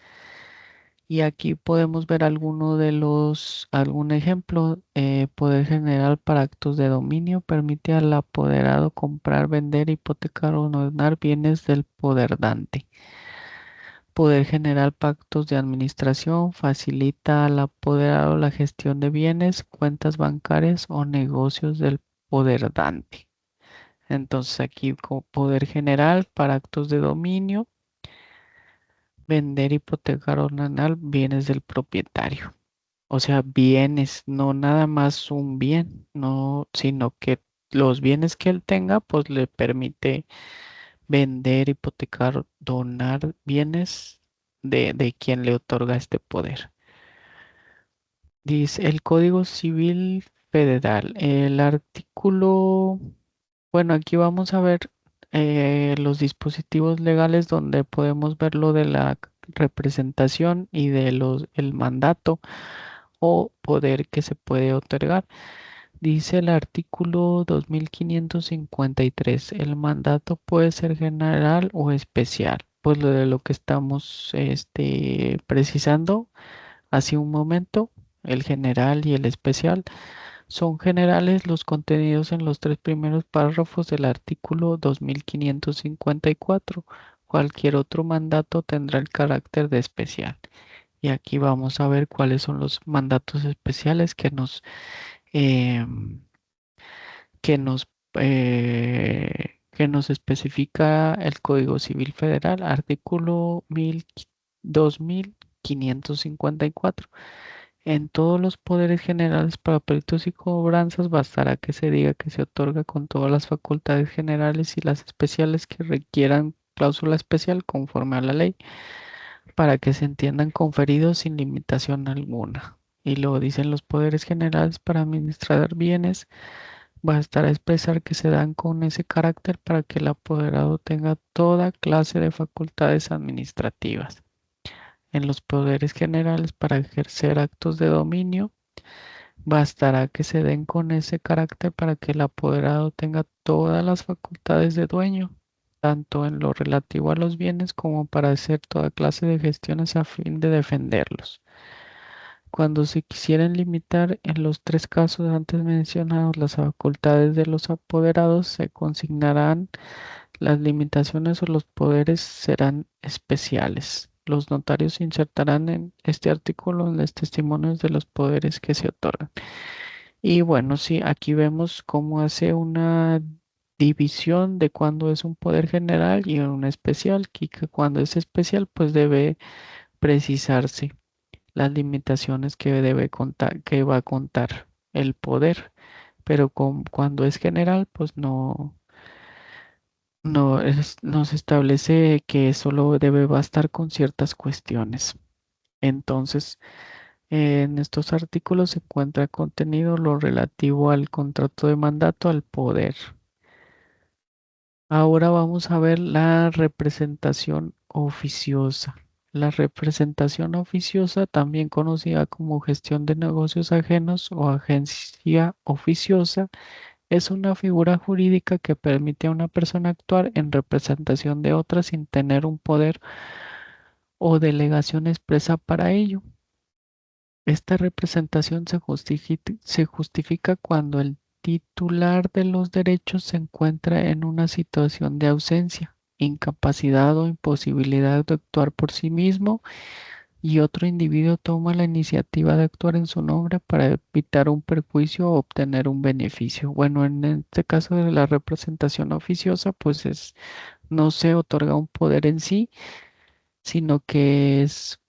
Y aquí podemos ver algún ejemplo. Poder general para actos de dominio permite al apoderado comprar, vender, hipotecar o donar bienes del poder dante. Poder general para actos de administración facilita al apoderado la gestión de bienes, cuentas bancarias o negocios del poder dante. Entonces aquí como poder general para actos de dominio, vender, hipotecar o donar bienes del propietario. O sea, bienes, no nada más un bien, no, sino que los bienes que él tenga, pues le permite vender, hipotecar, donar bienes de quien le otorga este poder. Dice el Código Civil Federal, el artículo, bueno, aquí vamos a ver los dispositivos legales donde podemos ver lo de la representación y de el mandato o poder que se puede otorgar. Dice el artículo 2553, el mandato puede ser general o especial. Pues lo de lo que estamos precisando hace un momento, el general y el especial. Son generales los contenidos en los tres primeros párrafos del artículo 2554. Cualquier otro mandato tendrá el carácter de especial. Y aquí vamos a ver cuáles son los mandatos especiales em, que nos especifica el Código Civil Federal, artículo 2554. En todos los poderes generales para pleitos y cobranzas bastará que se diga que se otorga con todas las facultades generales y las especiales que requieran cláusula especial conforme a la ley, para que se entiendan conferidos sin limitación alguna. Y luego dicen los poderes generales para administrar bienes, bastará expresar que se dan con ese carácter para que el apoderado tenga toda clase de facultades administrativas. En los poderes generales para ejercer actos de dominio, bastará que se den con ese carácter para que el apoderado tenga todas las facultades de dueño, tanto en lo relativo a los bienes como para hacer toda clase de gestiones a fin de defenderlos. Cuando se quisieran limitar en los tres casos antes mencionados las facultades de los apoderados, se consignarán las limitaciones o los poderes serán especiales. Los notarios insertarán en este artículo los testimonios de los poderes que se otorgan. Y bueno, sí, aquí vemos cómo hace una división de cuando es un poder general y un especial, y que cuando es especial, pues debe precisarse. las limitaciones que debe contar, que va a contar el poder, pero cuando es general, pues nos establece que solo debe bastar con ciertas cuestiones. Entonces, en estos artículos se encuentra contenido lo relativo al contrato de mandato al poder. Ahora vamos a ver la representación oficiosa. La representación oficiosa, también conocida como gestión de negocios ajenos o agencia oficiosa, es una figura jurídica que permite a una persona actuar en representación de otra sin tener un poder o delegación expresa para ello. Esta representación se justifica cuando el titular de los derechos se encuentra en una situación de ausencia, incapacidad o imposibilidad de actuar por sí mismo y otro individuo toma la iniciativa de actuar en su nombre para evitar un perjuicio o obtener un beneficio. Bueno, en este caso de la representación oficiosa, pues no se otorga un poder en sí, sino que es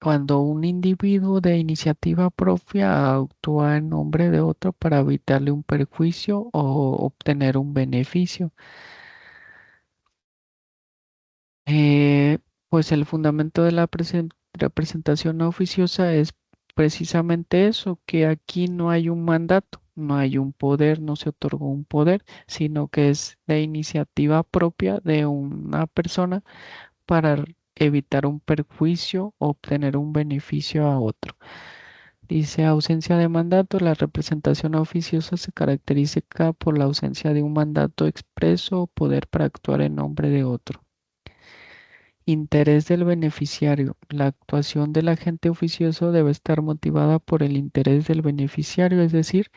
cuando un individuo de iniciativa propia actúa en nombre de otro para evitarle un perjuicio o obtener un beneficio. Eh, pues el fundamento de la representación oficiosa es precisamente eso, que aquí no hay un mandato, no hay un poder, no se otorgó un poder, sino que es de iniciativa propia de una persona para evitar un perjuicio o obtener un beneficio a otro. Dice ausencia de mandato. La representación oficiosa se caracteriza por la ausencia de un mandato expreso o poder para actuar en nombre de otro. Interés del beneficiario. La actuación del agente oficioso debe estar motivada por el interés del beneficiario, es decir,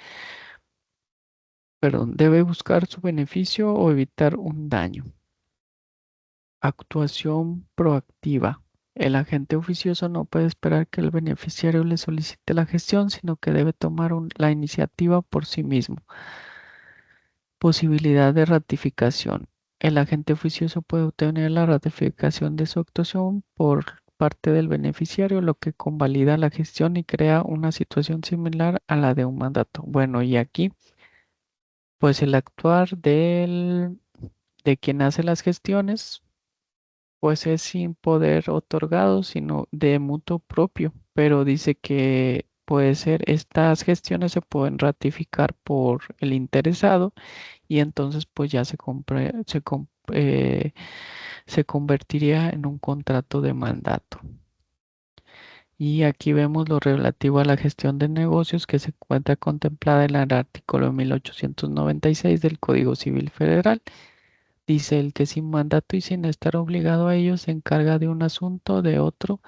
perdón, debe buscar su beneficio o evitar un daño. Actuación proactiva. El agente oficioso no puede esperar que el beneficiario le solicite la gestión, sino que debe tomar la iniciativa por sí mismo. Posibilidad de ratificación. El agente oficioso puede obtener la ratificación de su actuación por parte del beneficiario, lo que convalida la gestión y crea una situación similar a la de un mandato. Bueno, y aquí, pues el actuar de quien hace las gestiones pues es sin poder otorgado, sino de mutuo propio, pero dice que puede ser, estas gestiones se pueden ratificar por el interesado y entonces pues ya se convertiría en un contrato de mandato. Y aquí vemos lo relativo a la gestión de negocios que se encuentra contemplada en el artículo 1896 del Código Civil Federal. Dice el que sin mandato y sin estar obligado a ello se encarga de un asunto de otro,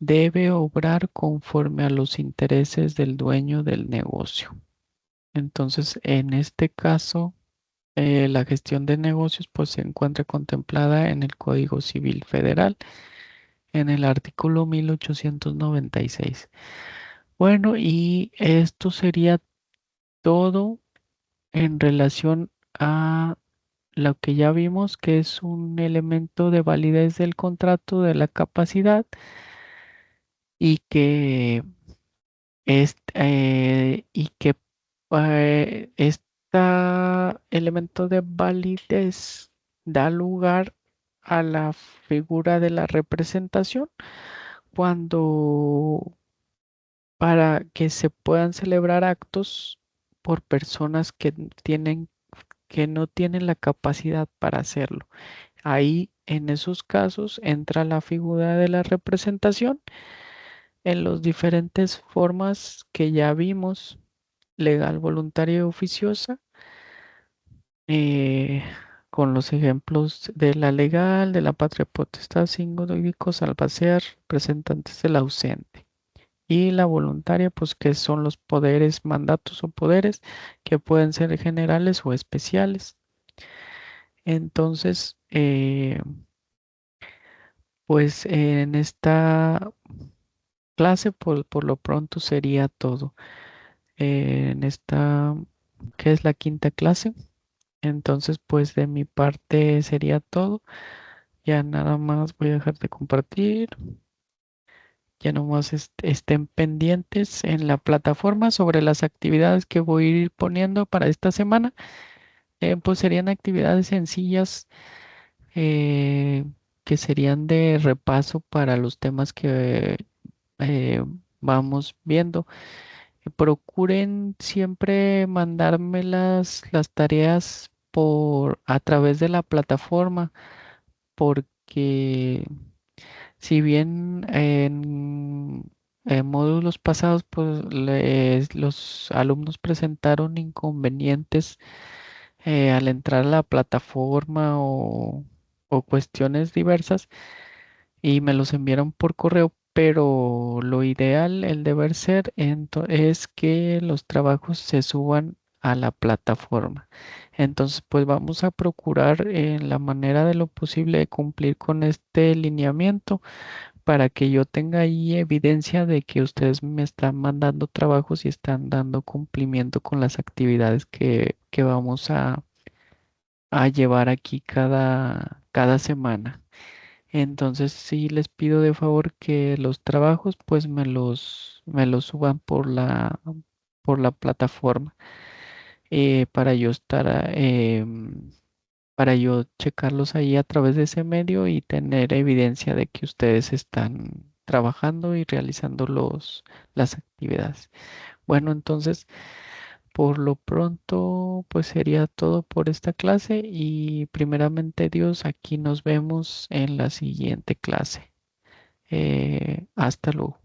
debe obrar conforme a los intereses del dueño del negocio. Entonces, en este caso, la gestión de negocios pues se encuentra contemplada en el Código Civil Federal, en el artículo 1896. Bueno, y esto sería todo en relación a lo que ya vimos que es un elemento de validez del contrato de la capacidad y que este elemento de validez da lugar a la figura de la representación cuando para que se puedan celebrar actos por personas que no tienen la capacidad para hacerlo. Ahí, en esos casos, entra la figura de la representación en las diferentes formas que ya vimos, legal, voluntaria y oficiosa, eh, con los ejemplos de la legal, de la patria potestad, singular, salvacer, representantes del ausente. Y la voluntaria, pues que son los poderes, mandatos o poderes que pueden ser generales o especiales. Entonces, pues en esta clase por lo pronto sería todo. En esta, que es la quinta clase. Entonces, pues de mi parte sería todo. Ya nada más voy a dejar de compartir. Ya nomás estén pendientes en la plataforma sobre las actividades que voy a ir poniendo para esta semana. Pues serían actividades sencillas eh, que serían de repaso para los temas que eh, vamos viendo. Procuren siempre mandarme las tareas por a través de la plataforma, porque si bien en módulos pasados, pues los alumnos presentaron inconvenientes al entrar a la plataforma o cuestiones diversas y me los enviaron por correo, pero lo ideal, el deber ser, es que los trabajos se suban a la plataforma. Entonces, pues vamos a procurar en la manera de lo posible de cumplir con este lineamiento para que yo tenga ahí evidencia de que ustedes me están mandando trabajos y están dando cumplimiento con las actividades que vamos a llevar aquí cada semana. Entonces sí les pido de favor que los trabajos pues me los suban por la plataforma para yo estar para yo checarlos ahí a través de ese medio y tener evidencia de que ustedes están trabajando y realizando las actividades. Bueno, entonces por lo pronto pues sería todo por esta clase y primeramente Dios, aquí nos vemos en la siguiente clase. Hasta luego.